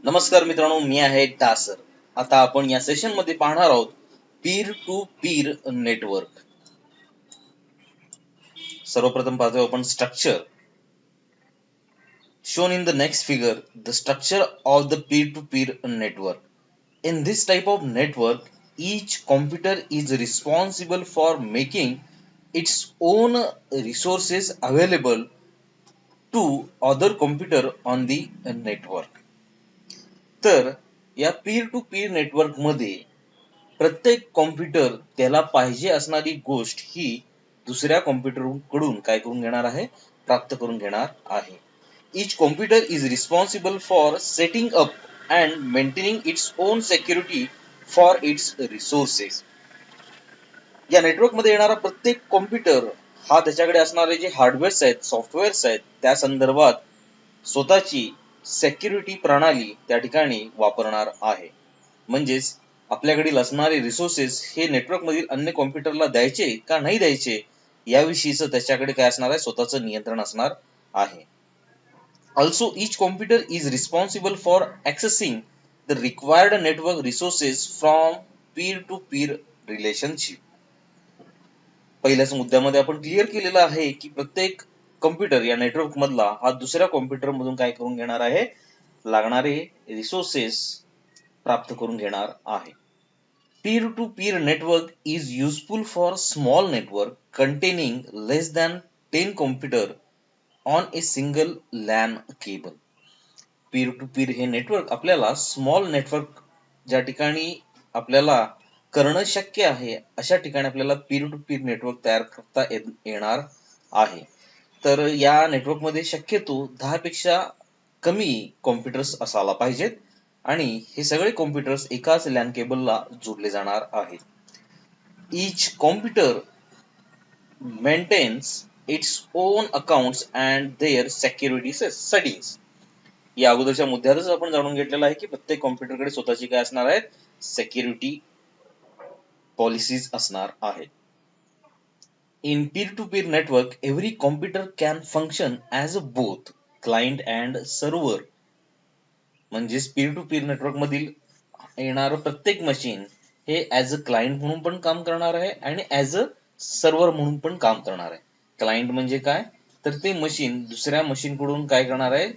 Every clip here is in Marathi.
नमस्कार मित्रांनो, मी आहे दासर. आता आपण या सेशन मध्ये पाहणार आहोत पीर टू पीर नेटवर्क. सर्वप्रथम पाहतोय आपण structure. Shown in the next figure, the structure of the peer-to-peer network. In this type of network, each computer is responsible for making its own resources available to other computer on the network. तर या पीर टू पीर नेटवर्क मध्ये प्रत्येक कॉम्प्युटर त्याला पाहिजे असणारी गोष्ट ही दुसऱ्या कॉम्प्युटर कडून काय करून घेणार आहे, प्राप्त करून घेणार आहे. Each computer is responsible for setting up and maintaining its own security for its resources. या नेटवर्क मध्ये येणारा प्रत्येक कॉम्प्युटर हा त्याच्याकडे असणारे जे हार्डवेअर्स आहेत, सॉफ्टवेअर्स आहेत, त्या संदर्भात स्वतःची सेक्युरिटी प्रणाली त्या ठिकाणी वापरणार आहे. म्हणजेच आपल्याकडील असणारे रिसोर्सेस हे नेटवर्क मधील अन्य कॉम्प्युटरला द्यायचे का नाही द्यायचे याविषयीच त्याच्याकडे काय असणार आहे, स्वतःचं नियंत्रण असणार आहे. Also, each computer is responsible for accessing the required network resources from peer-to-peer relationship. पहिल्याच मुद्द्यामध्ये आपण क्लिअर केलेलं आहे की प्रत्येक कॉम्प्युटर या नेटवर्क मधला हा दुसऱ्या कॉम्प्युटर मधून काय करून घेणार आहे, लागणारे रिसोर्सेस प्राप्त करून घेणार आहे. Peer-to-peer network is useful for small network containing less than 10 computer on a single LAN cable. Peer to peer हे नेटवर्क आपल्याला स्मॉल नेटवर्क ज्या ठिकाणी आपल्याला करणं शक्य आहे अशा ठिकाणी आपल्याला पीर टू पीर नेटवर्क तयार करता येणार आहे. तर या नेटवर्क मध्ये शक्यतो 10 पेक्षा कमी कॉम्प्युटर्स असायला पाहिजेत आणि हे सगळे कॉम्प्युटर्स एकाच लॅन केबलला जोडले जाणार आहेत. Each computer maintains its own accounts and their security settings. या अगोदरच्या मुद्द्यातच आपण जाणून घेतलेलं आहे की प्रत्येक कॉम्प्युटरकडे स्वतःची काय असणार आहेत, सेक्युरिटी पॉलिसीज असणार आहेत. In peer-to-peer network, every computer can function as a both client and server. म्हणजेच पीर टू पीर नेटवर्क मधील येणारं प्रत्येक मशीन हे ऍज अ क्लायंट म्हणून पण काम करणार आहे आणि ऍज अ सर्व्हर म्हणून पण काम करणार आहे. क्लायंट म्हणजे काय, तर ते मशीन दुसऱ्या मशीन कडून काय करणार आहे,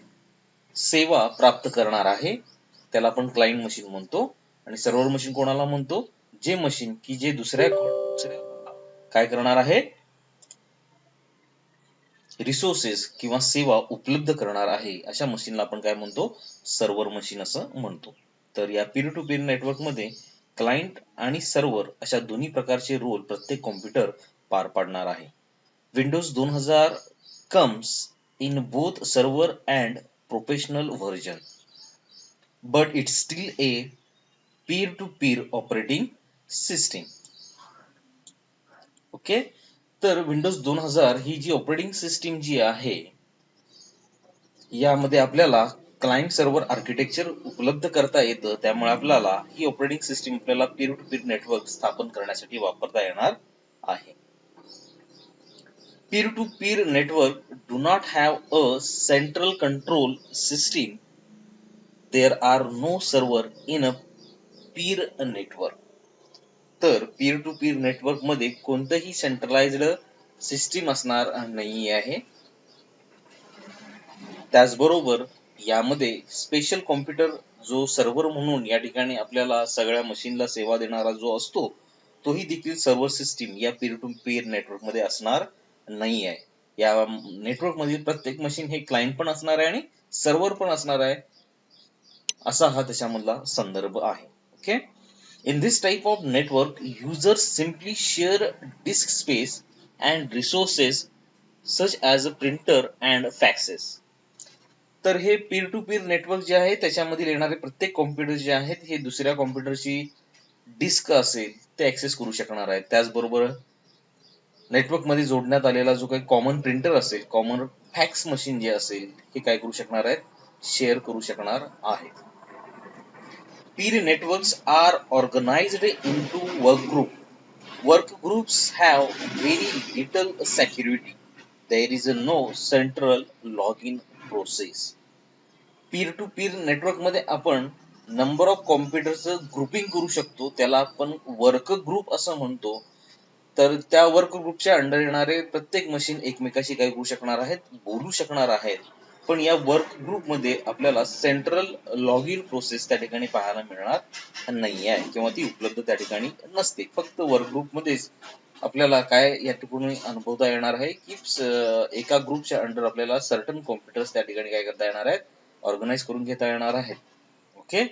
सेवा प्राप्त करणार आहे, त्याला आपण क्लायंट मशीन म्हणतो. आणि सर्व्हर मशीन कोणाला म्हणतो, जे मशीन की जे दुसऱ्या काय करणार आहे, रिसोर्सेस किंवा सेवा उपलब्ध करणार आहे, अशा मशीनला आपण काय म्हणतो, सर्व्हर मशीन असं म्हणतो. तर या पीर टू पीर नेटवर्क मध्ये क्लायंट आणि सर्व्हर अशा दोन्ही प्रकारचे रोल प्रत्येक कॉम्प्युटर पार पाडणार आहे. Windows 2000 comes in both server and professional version, but it's still a peer-to-peer operating system. Okay, तर विंडोज 2000 ही जी ऑपरेटिंग सिस्टीम जी आहे यामध्ये आपल्याला क्लायंट सर्व्हर आर्किटेक्चर उपलब्ध करता येतं. त्यामुळे आपल्याला ही ऑपरेटिंग सिस्टीम आपल्याला पीर टू पीर नेटवर्क स्थापन करण्यासाठी वापरता येणार आहे. Peer-to-peer network do not have a central control system. There are no server in a peer network. तर पीर टू पीर नेटवर्क मध्ये कोणतंही सेंट्रलाइज्ड सिस्टीम असणार नाही आहे. त्याचबरोबर यामध्ये स्पेशल कॉम्प्युटर जो सर्व्हर म्हणून या ठिकाणी आपल्याला सगळ्या मशीनला सेवा देणारा जो असतो, तोही देखील सर्व्हर सिस्टीम या पीर टू पीर नेटवर्क मध्ये असणार नाही आहे. या नेटवर्क मधील प्रत्येक मशीन हे क्लायंट पण असणार आहे आणि सर्व्हर पण असणार आहे, असा हा त्याच्यामधला संदर्भ आहे. Okay, in this type of network users simply share disk space and resources such as a printer and faxes. तर हे पीर टू पीर नेटवर्क जे आहे त्याच्यामध्ये येणारे प्रत्येक कॉम्प्युटर जे आहेत हे दुसऱ्या कॉम्प्युटरची डिस्क असेल ते ऍक्सेस करू शकणार आहेत. त्याचबरोबर नेटवर्क मध्ये जोडण्यात आलेला जो काही कॉमन प्रिंटर असेल, कॉमन फॅक्स मशीन जे असेल, हे काय करू शकणार आहेत, शेअर करू शकणार आहेत. Peer networks are organized into work group. Work groups have very little security. There is no central login process. Peer to peer network मध्ये आपण नंबर ऑफ कॉम्प्युटरचं ग्रुपिंग करू शकतो, त्याला आपण वर्क ग्रुप असं म्हणतो. तर त्या वर्क ग्रुपच्या अंडर येणारे प्रत्येक मशीन एकमेकाशी काय करू शकणार आहेत, बोलू शकणार आहेत. पण या वर्क ग्रुप मध्ये आपल्याला सेंट्रल लॉग इन प्रोसेस त्या ठिकाणी पाहायला मिळणार नाही आहे किंवा ती उपलब्ध त्या ठिकाणी नसते. फक्त वर्क ग्रुप मध्येच आपल्याला काय या ठिकाणी अनुभवता येणार आहे की एका ग्रुपच्या अंडर आपल्याला सर्टन कॉम्प्युटर्स त्या ठिकाणी काय करता येणार आहेत, ऑर्गनाइज करून घेता येणार आहेत. Okay.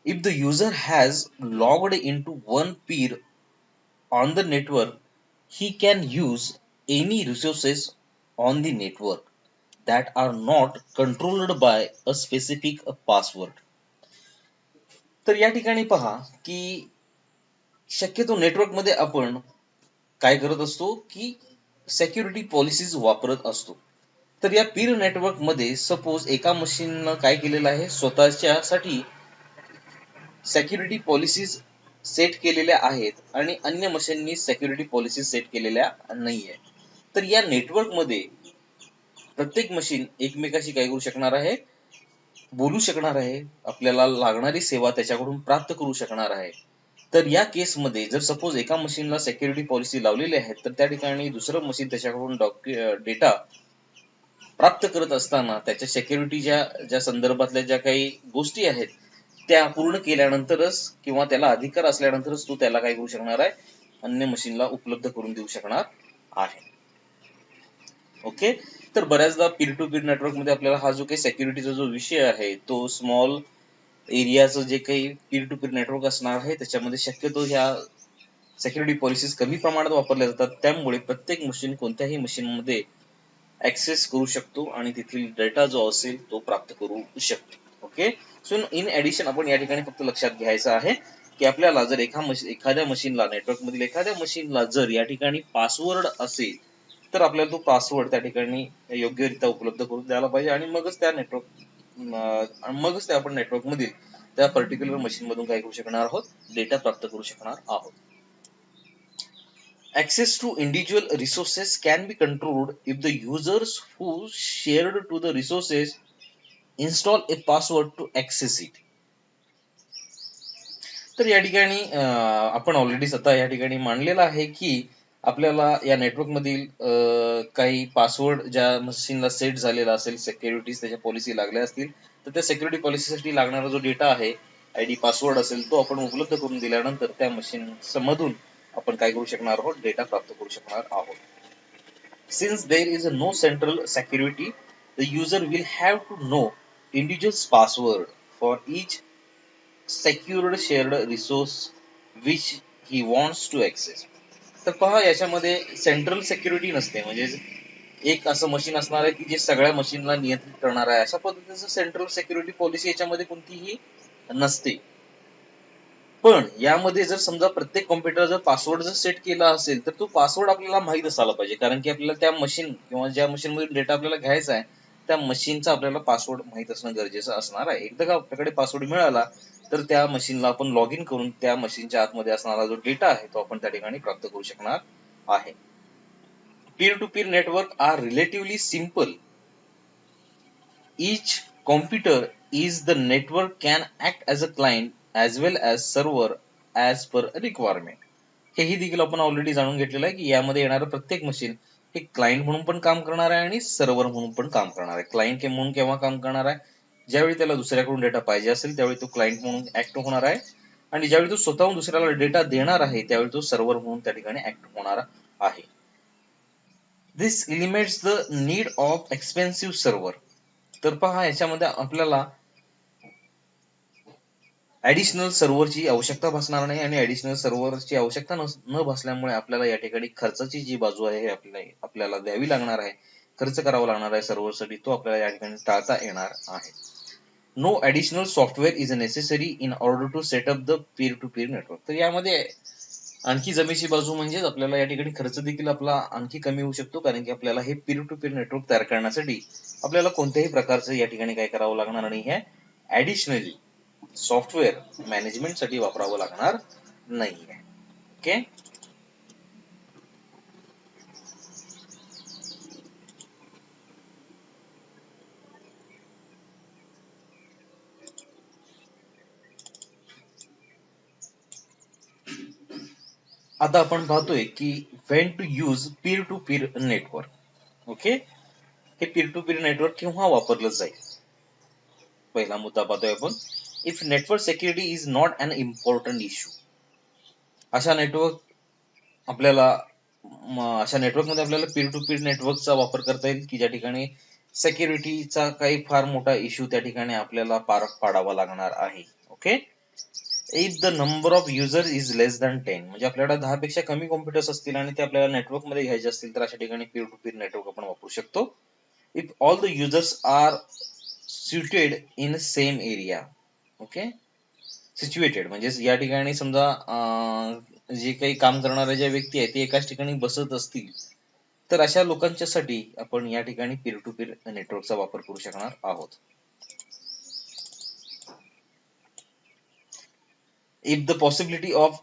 If the user has logged into one peer on the network, he can use any resources on the network that are not controlled by a specific password. तर या ठिकाणी पहा की शक्यतो नेटवर्क मध्ये आपण काय करत असतो की सिक्युरिटी पॉलिसीज वापरत असतो. तर या पीर नेटवर्क मध्ये सपोज एका मशीननं काय केलेलं आहे, स्वतःच्यासाठी सिक्युरिटी पॉलिसीज सेट केलेल्या आहेत आणि अन्य मशीननी सिक्युरिटी पॉलिसीज सेट केलेल्या नाहीये. तर या नेटवर्क मध्ये प्रत्येक मशीन एकमेकाशी काय करू शकणार आहे, बोलू शकणार आहे, आपल्याला लागणारी सेवा त्याच्याकडून प्राप्त करू शकणार आहे. तर या केसमध्ये जर सपोज एका मशीनला सिक्युरिटी पॉलिसी लावलेली आहे, तर त्या ठिकाणी दुसरं मशीन त्याच्याकडून डेटा प्राप्त करत असताना त्याच्या सिक्युरिटीच्या ज्या संदर्भातल्या ज्या काही गोष्टी आहेत त्या पूर्ण केल्यानंतरच किंवा त्याला अधिकार असल्यानंतरच तो त्याला काय करू शकणार आहे, अन्य मशीनला उपलब्ध करून देऊ शकणार आहे. ओके. तर बऱ्याचदा पीर टू पीर नेटवर्क मध्ये आपल्याला हा जो काही सिक्युरिटीचा जो विषय आहे तो स्मॉल एरियाचं जे काही पीर टू पीर नेटवर्क असणार आहे त्याच्यामध्ये शक्यतो ह्या सिक्युरिटी पॉलिसीज कमी प्रमाणात वापरल्या जातात. त्यामुळे प्रत्येक मशीन कोणत्याही मशीनमध्ये ऍक्सेस करू शकतो आणि तिथील डेटा जो असेल तो प्राप्त करू शकतो. ओके. सो इन ऍडिशन आपण या ठिकाणी फक्त लक्षात घ्यायचं आहे की आपल्याला जर एखाद्या मशीनला नेटवर्क मधील एखाद्या मशीनला जर या ठिकाणी पासवर्ड असेल तर आपल्याला तो पासवर्ड त्या ठिकाणी योग्यरित्या उपलब्ध करून द्यायला पाहिजे आणि मगच त्या आपण नेटवर्क मधील त्या पर्टिक्युलर मशीन मधून काय करू शकणार आहोत, डेटा प्राप्त करू शकणार आहोत. Access to individual resources can be controlled if the users who shared to the resources install a password to access it. तर या ठिकाणी आपण ऑलरेडी स्वतः या ठिकाणी मांडलेलं आहे की आपल्याला या नेटवर्क मधील काही पासवर्ड ज्या मशीनला सेट झालेला असेल, सिक्युरिटीज त्याच्या पॉलिसी लागल्या असतील तर त्या सिक्युरिटी पॉलिसीसाठी लागणारा जो डेटा आहे, आयडी पासवर्ड असेल तो आपण उपलब्ध करून दिल्यानंतर त्या मशीन मधून आपण काय करू शकणार आहोत, डेटा प्राप्त करू शकणार आहोत. Since there is no central security, the user will have to know individual's password for each secured shared resource which he wants to access. तर पहा याच्यामध्ये सेंट्रल सिक्युरिटी नसते, म्हणजे एक असं मशीन असणार आहे की जे सगळ्या मशीनला नियंत्रित करणार आहे, अशा पद्धतीचं सेंट्रल सिक्युरिटी पॉलिसी याच्यामध्ये कोणतीही नसते. पण यामध्ये जर समजा प्रत्येक कॉम्प्युटर जर पासवर्ड जर सेट केला असेल तर तो पासवर्ड आपल्याला माहित असायला पाहिजे, कारण की आपल्याला त्या मशीन किंवा ज्या मशीन मध्ये डेटा आपल्याला घ्यायचा आहे त्या मशीनचा आपल्याला पासवर्ड माहित असणं गरजेचं असणार आहे. एकदा का आपल्याकडे पासवर्ड मिळाला तर त्या मशीनला आपण लॉग इन करून त्या मशीनच्या आतमध्ये असणारा जो डेटा आहे तो आपण त्या ठिकाणी प्राप्त करू शकणार आहे. Peer to peer network are relatively simple. Each computer is the network can act as a client as well as server as per requirement. हेही देखील आपण ऑलरेडी जाणून घेतलेलं आहे की यामध्ये येणारं प्रत्येक मशीन हे क्लायंट म्हणून पण काम करणार आहे आणि सर्व्हर म्हणून पण काम करणार आहे. क्लायंट म्हणून केव्हा काम करणार आहे, ज्यावेळी त्याला दुसऱ्याकडून डेटा पाहिजे असेल त्यावेळी तो क्लायंट म्हणून ऍक्ट होणार आहे आणि ज्यावेळी तो स्वतःहून दुसऱ्याला डेटा देणार आहे त्यावेळी तो सर्व्हर म्हणून त्या ठिकाणी ऍक्ट होणार आहे. This eliminates the need of expensive server. तर पहा याच्यामध्ये आपल्याला ऍडिशनल सर्व्हरची आवश्यकता भासणार नाही आणि ऍडिशनल सर्व्हरची आवश्यकता न भासल्यामुळे आपल्याला या ठिकाणी खर्चाची जी बाजू आहे आपल्याला द्यावी लागणार आहे, खर्च करावा लागणार आहे सर्व्हरसाठी, तो आपल्याला या ठिकाणी टाळता येणार आहे. No additional software is necessary in order to setup the peer to peer network. तर यामध्ये आणखी जमेची बाजू म्हणजे आपल्याला या ठिकाणी खर्च देखील आपला आणखी कमी होऊ शकतो, कारण की आपल्याला हे पीर टू पीर नेटवर्क तयार करण्यासाठी आपल्याला कोणत्याही प्रकारचं या ठिकाणी काय करावं लागणार नाही, हे ऍडिशनली सॉफ्टवेअर मॅनेजमेंट साठी वापरावं लागणार नाहीये. ओके. आता आपण पाहतोय की when to use peer to peer network. Okay, हे पीर टू पीर नेटवर्क केव्हा वापरलं जाईल. पहिला मुद्दा पाहतोय आपण, if network security is not an important issue. अशा नेटवर्क आपल्याला अशा नेटवर्कमध्ये आपल्याला पीर टू पीर नेटवर्कचा वापर करता येईल की ज्या ठिकाणी सिक्युरिटीचा काही फार मोठा इश्यू त्या ठिकाणी आपल्याला पार पाडावा लागणार आहे. Okay, if the number of user is less than 10, म्हणजे आपल्याला 10 पेक्षा कमी कॉम्प्युटर्स असतील आणि ते आपल्याला नेटवर्क मध्ये घ्यायचे असतील तर अशा ठिकाणी पीर टू पीर नेटवर्क आपण वापरू शकतो. If all the users are situated in same area. Okay, situated म्हणजे या ठिकाणी समजा जे काही काम करणाऱ्या ज्या व्यक्ती आहेत ते एकाच ठिकाणी बसत असतील तर अशा लोकांच्यासाठी आपण या ठिकाणी पीर टू पीर नेटवर्कचा वापर करू शकणार आहोत. If the possibility of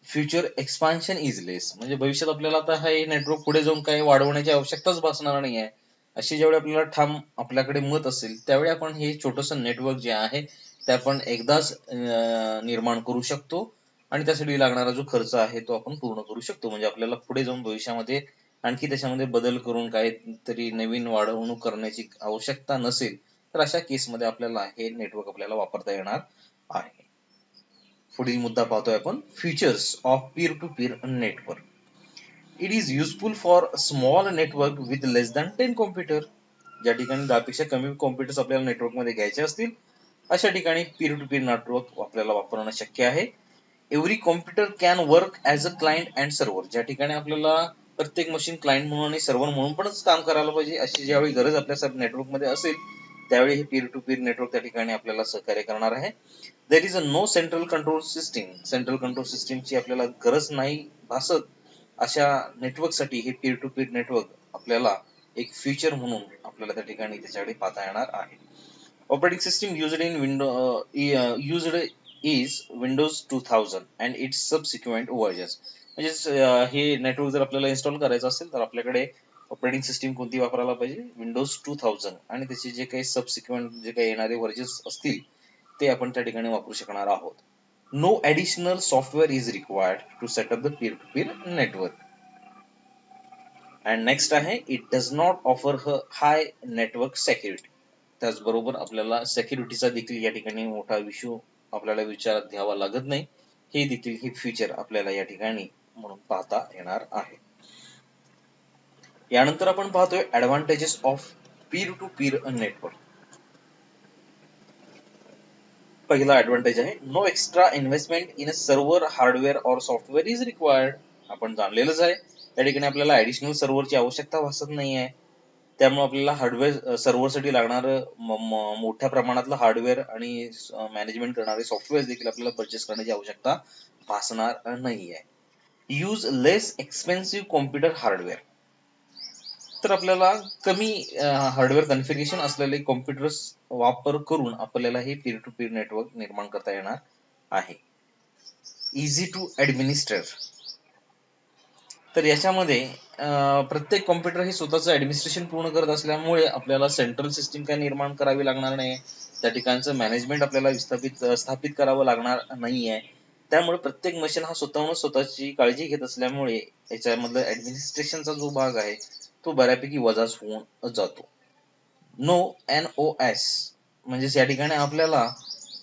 future expansion is less, म्हणजे भविष्यात आपल्याला आता हे नेटवर्क पुढे जाऊन काही वाढवण्याची आवश्यकताच भासणार नाही आहे, अशी ज्यावेळी आपल्याला ठाम आपल्याकडे मत असेल त्यावेळी आपण हे छोटस नेटवर्क जे आहे ते आपण एकदाच निर्माण करू शकतो आणि त्यासाठी लागणारा जो खर्च आहे तो आपण पूर्ण करू शकतो. म्हणजे आपल्याला पुढे जाऊन भविष्यामध्ये आणखी त्याच्यामध्ये बदल करून काहीतरी नवीन वाढवणूक करण्याची आवश्यकता नसेल तर अशा केसमध्ये आपल्याला हे नेटवर्क आपल्याला वापरता येणार आहे. पुढील मुद्दा पाहतोय आपण, features of peer to peer network. It is useful for small network with less than 10 computer. ज्या ठिकाणी 10 पेक्षा कमी कॉम्प्युटर्स आपल्याला नेटवर्क मध्ये घ्यायचे असतील अशा ठिकाणी पीर टू पीर नेटवर्क आपल्याला वापरणं शक्य आहे. Every computer can work as a client and server. ज्या ठिकाणी आपल्याला प्रत्येक मशीन क्लायंट म्हणून आणि सर्व्हर म्हणून पणच काम करायला पाहिजे अशी ज्यावेळी गरज आपल्या नेटवर्क मध्ये असेल त्यावेळी हे पीर टू पीर नेटवर्क त्या ठिकाणी आपल्याला सहकार्य करणार आहे. There is a no central control system. Central control सिस्टीमची आपल्याला गरज नाही भासत अशा नेटवर्कसाठी हे पीर टू पीर नेटवर्क आपल्याला एक फीचर म्हणून आपल्याला त्या ठिकाणी त्याच्याकडे पाहता येणार आहे. Operating system used in used is Windows 2000 and it's subsequent versions. म्हणजे हे नेटवर्क जर आपल्याला इन्स्टॉल करायचं असेल तर आपल्याकडे ऑपरेटिंग सिस्टीम कोणती वापरायला पाहिजे, विंडोज 2000 आणि त्याचे जे काही सबसिक्वेंट जे काही येणारे व्हर्जन्स असतील ते आपण त्या ठिकाणी वापरू शकणार आहोत. No additional software is required to setup the peer to peer network. And next आहे, it does not offer high network security. त्याचबरोबर आपल्याला सेक्युरिटीचा देखील या ठिकाणी मोठा इश्यू आपल्याला विचारात घ्यावा लागत नाही. हे देखील हे फीचर आपल्याला या ठिकाणी म्हणून पाहता येणार आहे. यानंतर आपण पाहतोय advantages of peer to peer network. पहिला ऍडव्हान्टेज आहे, no extra investment in a server hardware और सॉफ्टवेअर इज रिक्वायर्ड. आपण जाणलेलंच आहे त्या ठिकाणी आपल्याला ऍडिशनल सर्व्हरची आवश्यकता भासत नाही आहे. त्यामुळे आपल्याला हार्डवेअर सर्व्हरसाठी लागणार मोठ्या प्रमाणातलं हार्डवेअर आणि मॅनेजमेंट करणारे सॉफ्टवेअर देखील आपल्याला परचेस करण्याची आवश्यकता भासणार नाही आहे. यूज लेस एक्सपेन्सिव्ह कॉम्प्युटर हार्डवेअर. तर आपल्याला कमी हार्डवेअर कॉन्फिगरेशन असलेले कॉम्प्युटर्स वापर करून आपल्याला हे पीर टू पीर नेटवर्क निर्माण करता येणार आहे. Easy to administer. तर याच्यामध्ये प्रत्येक कॉम्प्युटर हे स्वतःचं ऍडमिनिस्ट्रेशन पूर्ण करत असल्यामुळे आपल्याला सेंट्रल सिस्टीम काय निर्माण करावी लागणार नाही. त्या ठिकाणचं मॅनेजमेंट आपल्याला स्थापित करावं लागणार नाही आहे. त्यामुळे प्रत्येक मशीन हा स्वतःहून स्वतःची काळजी घेत असल्यामुळे याच्यामधलं ऍडमिनिस्ट्रेशनचा जो भाग आहे तो बऱ्यापैकी वजाच होऊन जातो. नो NOS, म्हणजेच या ठिकाणी आपल्याला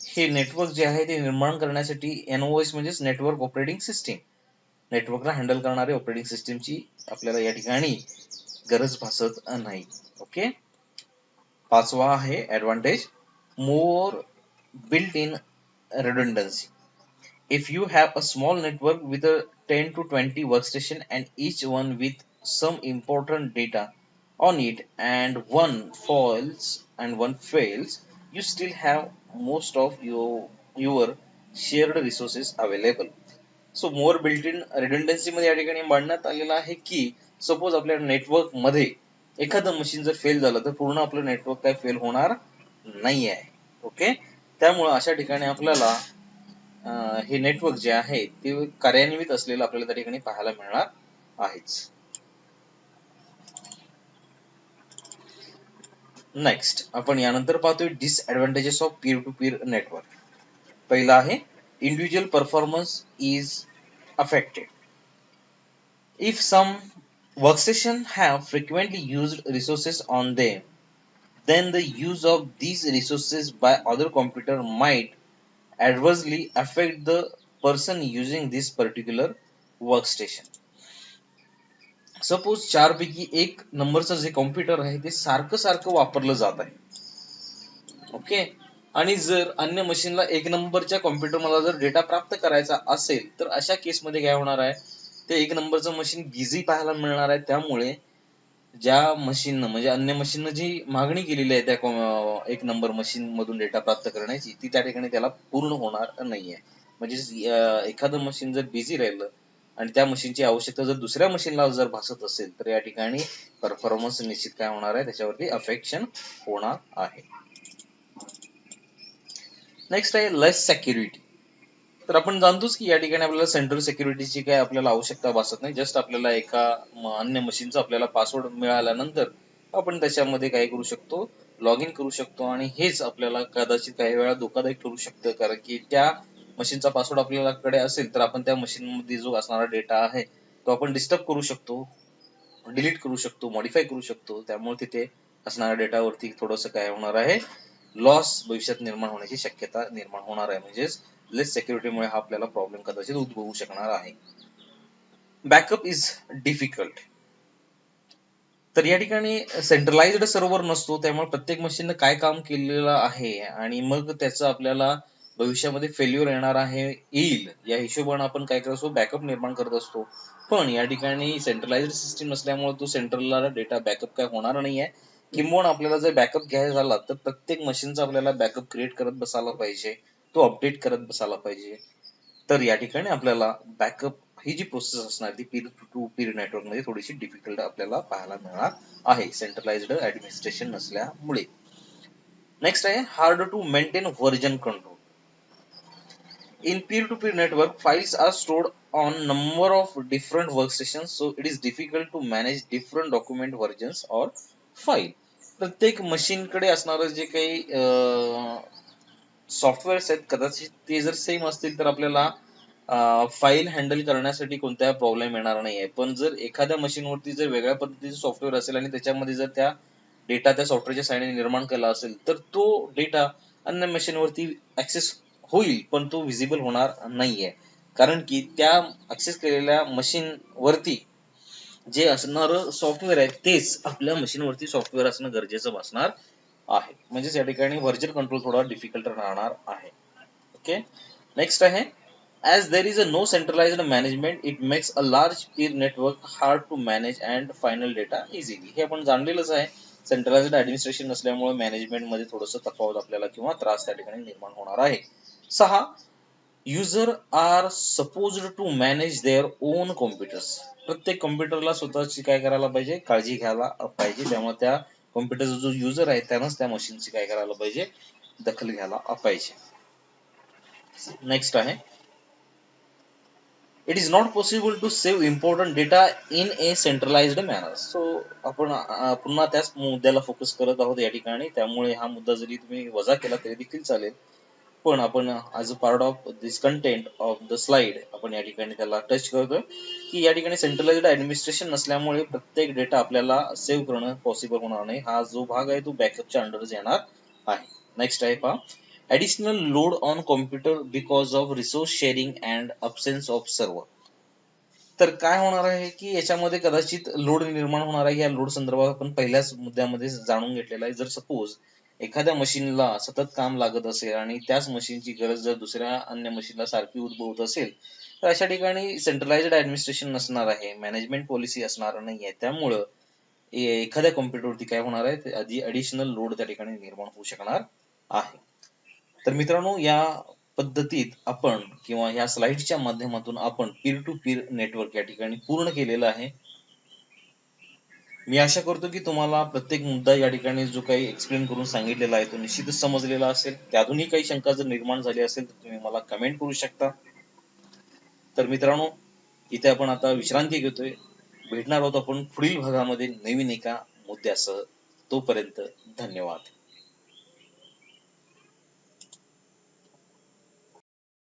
हे नेटवर्क जे आहे ते निर्माण करण्यासाठी NOS म्हणजेच नेटवर्क ऑपरेटिंग सिस्टीम, नेटवर्कला हँडल करणारे ऑपरेटिंग सिस्टीमची आपल्याला या ठिकाणी गरज भासत नाही. ओके, पाचवा आहे advantage, more built in redundancy. If you have a small network with a 10 to 20 workstation and each one with some important data on it and one fails, you still have most of your shared resources available. So more built in redundancy मध्ये या ठिकाणी मांडण्यात आलेलं आहे की सपोज आपल्या नेटवर्क मध्ये एखादं मशीन जर फेल झालं तर पूर्ण आपलं नेटवर्क काय फेल होणार नाही आहे. ओके, त्यामुळं अशा ठिकाणी आपल्याला हे नेटवर्क जे आहे ते कार्यान्वित असलेलं आपल्याला त्या ठिकाणी पाहायला मिळणार आहेच. नेक्स्ट आपण यानंतर पाहतोय disadvantages of peer to peer network. पहिला आहे, individual performance is affected. If some workstation have frequently used resources on them, then the use of these resources by other computer might adversely affect the person using this particular workstation. Suppose चार पैकी एक नंबरचं जे कॉम्प्युटर आहे ते सारखं सारखं वापरलं जात आहे. ओके, आणि जर अन्य मशीनला एक नंबरच्या कॉम्प्युटर मला जर डेटा प्राप्त करायचा असेल तर अशा केसमध्ये काय होणार आहे, ते एक नंबरचं मशीन बिझी पाहायला मिळणार आहे. त्यामुळे ज्या मशीननं म्हणजे अन्य मशीननं जी मागणी केलेली आहे त्या एक नंबर मशीन मधून डेटा प्राप्त करण्याची, ती त्या ठिकाणी त्याला पूर्ण होणार नाहीये. म्हणजे एखादं मशीन जर बिझी राहिलं आणि त्या मशीनची आवश्यकता जर दुसऱ्या मशीनला जर भासत असेल तर या ठिकाणी परफॉर्मन्स निश्चित काय होणार आहे, त्याच्यावरती अफेक्शन होणार आहे. नेक्स्ट आहे लेस सिक्युरिटी. तर आपण जाणतोच की या ठिकाणी आपल्याला सेंट्रल सिक्युरिटीची काय आपल्याला आवश्यकता भासत नाही. जस्ट आपल्याला एका अन्य मशीनचा आपल्याला पासवर्ड मिळाल्यानंतर आपण त्याच्यामध्ये काय करू शकतो, लॉग इन करू शकतो. आणि हेच आपल्याला कदाचित काही वेळा धोकादायक ठरू शकतं, कारण की त्या मशीनचा पासवर्ड आपल्याकडे असेल तर आपण त्या मशीनमध्ये जो असणारा डेटा आहे तो आपण डिस्टर्ब करू शकतो, डिलीट करू शकतो, मॉडिफाय करू शकतो. त्यामुळे तिथे असणाऱ्या डेटावरती थोडंसं काय होणार आहे, लॉस भविष्यात निर्माण होण्याची शक्यता निर्माण होणार आहे. म्हणजेच लेस सिक्युरिटीमुळे हा आपल्याला प्रॉब्लेम कदाचित उद्भवू शकणार आहे. Backup is difficult. तर या ठिकाणी सेंट्रलाइज्ड सर्व्हर नसतो, त्यामुळे प्रत्येक मशीननं काय काम केलेलं आहे आणि मग त्याचं आपल्याला भविष्यामध्ये फेल्युअर येणार आहे येईल या हिशोबाने आपण काय करत असतो, बॅकअप निर्माण करत असतो. पण या ठिकाणी सेंट्रलाइज्ड सिस्टीम नसल्यामुळे तो सेंट्रलला डेटा बॅकअप काय होणार नाहीये. किंबहुना आपल्याला जर बॅकअप घ्यायचा झाला तर प्रत्येक मशीनचा आपल्याला बॅकअप क्रिएट करत बसायला पाहिजे, तो अपडेट करत बसायला पाहिजे. तर या ठिकाणी आपल्याला बॅकअप ही जी प्रोसेस असणार ती पीर टू पीर नेटवर्क मध्ये थोडीशी डिफिकल्ट आपल्याला पाहायला मिळणार आहे, सेंट्रलाइज्ड ऍडमिनिस्ट्रेशन नसल्यामुळे. नेक्स्ट आहे hard to maintain version control. In peer-to-peer network, files are stored on number of different workstations, so it is difficult to manage different document versions or file. प्रत्येक मशीनकडे असणारं जे काही सॉफ्टवेअर्स आहेत कदाचित ते जर सेम असतील तर आपल्याला फाईल हँडल करण्यासाठी कोणत्या प्रॉब्लेम येणार नाहीये. पण जर एखाद्या मशीनवरती जर वेगळ्या पद्धतीचं सॉफ्टवेअर असेल आणि त्याच्यामध्ये जर त्या डेटा त्या सॉफ्टवेअरच्या साहाय्याने निर्माण केला असेल तर तो डेटा अन्य मशीनवरती ऍक्सेस होईल, पण तो विजिबल होणार नाहीये. कारण की त्या ऍक्सेस केलेल्या मशीन वरती जे असणारं सॉफ्टवेअर आहे तेच आपल्या मशीनवरती सॉफ्टवेअर असणं गरजेचं भासणार आहे. म्हणजेच या ठिकाणी व्हर्जन कंट्रोल थोडा डिफिकल्ट राहणार आहे. ओके, नेक्स्ट आहे as there is a no centralized management, it makes a large peer network hard to manage and final data easily. हे आपण जाणलेलंच आहे, सेंट्रलाइज्ड ऍडमिनिस्ट्रेशन नसल्यामुळे मॅनेजमेंट मध्ये थोडंसं तफावत आपल्याला किंवा त्रास त्या ठिकाणी निर्माण होणार आहे. 6, user are supposed to manage their own computers. प्रत्येक कॉम्प्युटरला स्वतःची काय करायला पाहिजे, काळजी घ्यायला पाहिजे. त्यामुळे त्या कॉम्प्युटरचा जो युजर आहे त्यानंच त्या मशीनची काय करायला पाहिजे, दखल घ्यायला पाहिजे. नेक्स्ट आहे it is not possible to save important data in a centralized manner. So आपण पुन्हा त्याच मुद्द्याला फोकस करत आहोत या ठिकाणी. त्यामुळे हा मुद्दा जरी तुम्ही वजा केला तरी देखील चालेल, पण आपण as a part of this content of the slide आपण या ठिकाणी त्याला टच करतोय की या ठिकाणी सेंट्रलाइज्ड ऍडमिनिस्ट्रेशन नसल्यामुळे प्रत्येक डेटा आपल्याला सेव्ह करणं पॉसिबल होणार नाही. हा जो भाग आहे तो बॅकअपच्या अंडरच येणार आहे. नेक्स्ट आहे पहा, additional load on computer because of resource sharing and absence of server. तर काय होणार आहे की याच्यामध्ये कदाचित लोड निर्माण होणार आहे. या लोड संदर्भात आपण पहिल्याच मुद्द्यामध्ये जाणून घेतलेला आहे. जर सपोज एखाद्या मशीनला सतत काम लागत असेल आणि त्याच मशीनची गरज जर दुसऱ्या अन्य मशीनला सारखी उद्भवत असेल तर अशा ठिकाणी सेंट्रलाइज्ड ऍडमिनिस्ट्रेशन नसणार आहे, मॅनेजमेंट पॉलिसी असणार नाही आहे. त्यामुळं एखाद्या कॉम्प्युटरवरती काय होणार आहे, आधी ॲडिशनल लोड त्या ठिकाणी निर्माण होऊ शकणार आहे. तर मित्रांनो, या पद्धतीत आपण किंवा या स्लाइडच्या माध्यमातून आपण पीर टू पीर नेटवर्क या ठिकाणी पूर्ण केलेलं आहे. मी आशा करतो की तुम्हाला प्रत्येक मुद्दा या ठिकाणी जो काही एक्सप्लेन करून सांगितलेला आहे तो निश्चितच समजलेला असेल. त्यातूनही काही शंका जर निर्माण झाली असेल तर तुम्ही मला कमेंट करू शकता. तर मित्रांनो, इथे आपण आता विश्रांती घेतोय. भेटणार आहोत आपण पुढील भागामध्ये नवीन एका मुद्द्यासह. तोपर्यंत धन्यवाद.